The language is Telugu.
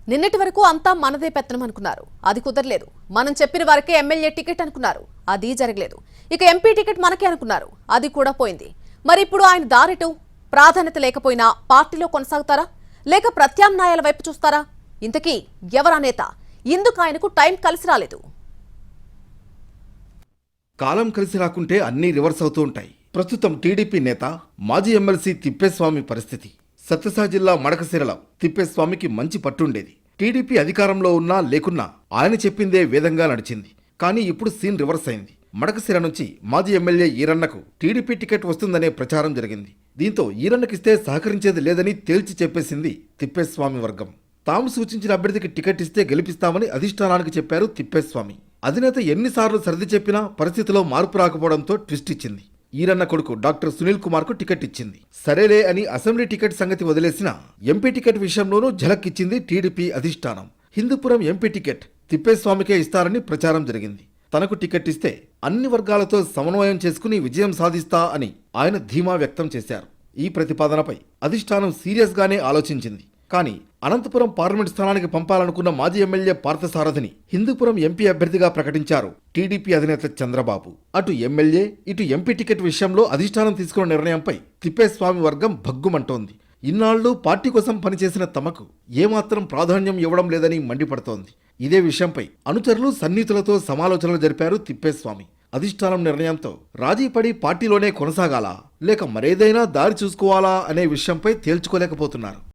నిన్నటి వరకు అంతా మనదే పెత్తనం అనుకున్నారు. అది కుదరలేదు. మనం చెప్పిన వారికే ఎమ్మెల్యే టికెట్ అనుకున్నారు. అది జరగలేదు. ఇక ఎంపీ టికెట్ మనకే అనుకున్నారు. అది కూడా పోయింది. మరి ఇప్పుడు ఆయన దారిటు ప్రాధాన్యత లేకపోయినా పార్టీలో కొనసాగుతారా లేక ప్రత్యామ్నాయాల వైపు చూస్తారా? ఇంతకీ ఎవరా నేత? ఇందుకు ఆయనకు టైం కలిసి రాలేదు. కాలం కలిసి రాకుంటే అన్నీ రివర్స్ అవుతూ ఉంటాయి. ప్రస్తుతం టీడీపీ నేత మాజీ ఎమ్మెల్సీ తిప్పేస్వామి పరిస్థితి. సత్యసాయి జిల్లా మడకశిరలో తిప్పేస్వామికి మంచి పట్టుండేది. టీడీపీ అధికారంలో ఉన్నా లేకున్నా ఆయన చెప్పిందే వేదంగా నడిచింది. కానీ ఇప్పుడు సీన్ రివర్స్ అయింది. మడకశిర నుంచి మాజీ ఎమ్మెల్యే ఈరన్నకు టీడీపీ టికెట్ వస్తుందనే ప్రచారం జరిగింది. దీంతో ఈరన్నకిస్తే సహకరించేది లేదని తేల్చి చెప్పేసింది తిప్పేస్వామి వర్గం. తాము సూచించిన అభ్యర్థికి టికెట్ ఇస్తే గెలిపిస్తామని అధిష్టానానికి చెప్పారు తిప్పేస్వామి. అధినేత ఎన్నిసార్లు సర్ది చెప్పినా పరిస్థితిలో మార్పు రాకపోవడంతో ట్విస్ట్ ఇచ్చింది. ఈరన్న కొడుకు డాక్టర్ సునీల్ కుమార్ కు టికెట్ ఇచ్చింది. సరేలే అని అసెంబ్లీ టికెట్ సంగతి వదిలేసిన ఎంపీ టికెట్ విషయంలోనూ ఝలక్ ఇచ్చింది టీడీపీ అధిష్టానం. హిందూపురం ఎంపీ టికెట్ తిప్పేస్వామికే ఇస్తారని ప్రచారం జరిగింది. తనకు టికెట్ ఇస్తే అన్ని వర్గాలతో సమన్వయం చేసుకుని విజయం సాధిస్తా అని ఆయన ధీమా వ్యక్తం చేశారు. ఈ ప్రతిపాదనపై అధిష్టానం సీరియస్ గానే ఆలోచించింది. కానీ అనంతపురం పార్లమెంట్ స్థానానికి పంపాలనుకున్న మాజీ ఎమ్మెల్యే పార్థసారథిని హిందూపురం ఎంపీ అభ్యర్థిగా ప్రకటించారు టీడీపీ అధినేత చంద్రబాబు. అటు ఎమ్మెల్యే ఇటు ఎంపీ టికెట్ విషయంలో అధిష్టానం తీసుకున్న నిర్ణయంపై తిప్పేస్వామి వర్గం భగ్గుమంటోంది. ఇన్నాళ్లు పార్టీ కోసం పనిచేసిన తమకు ఏమాత్రం ప్రాధాన్యం ఇవ్వడం లేదని మండిపడుతోంది. ఇదే విషయంపై అనుచరులు సన్నిహితులతో సమాలోచనలు జరిపారు తిప్పేస్వామి. అధిష్టానం నిర్ణయంతో రాజీపడి పార్టీలోనే కొనసాగాలా లేక మరేదైనా దారి చూసుకోవాలా అనే విషయంపై తేల్చుకోలేకపోతున్నారు.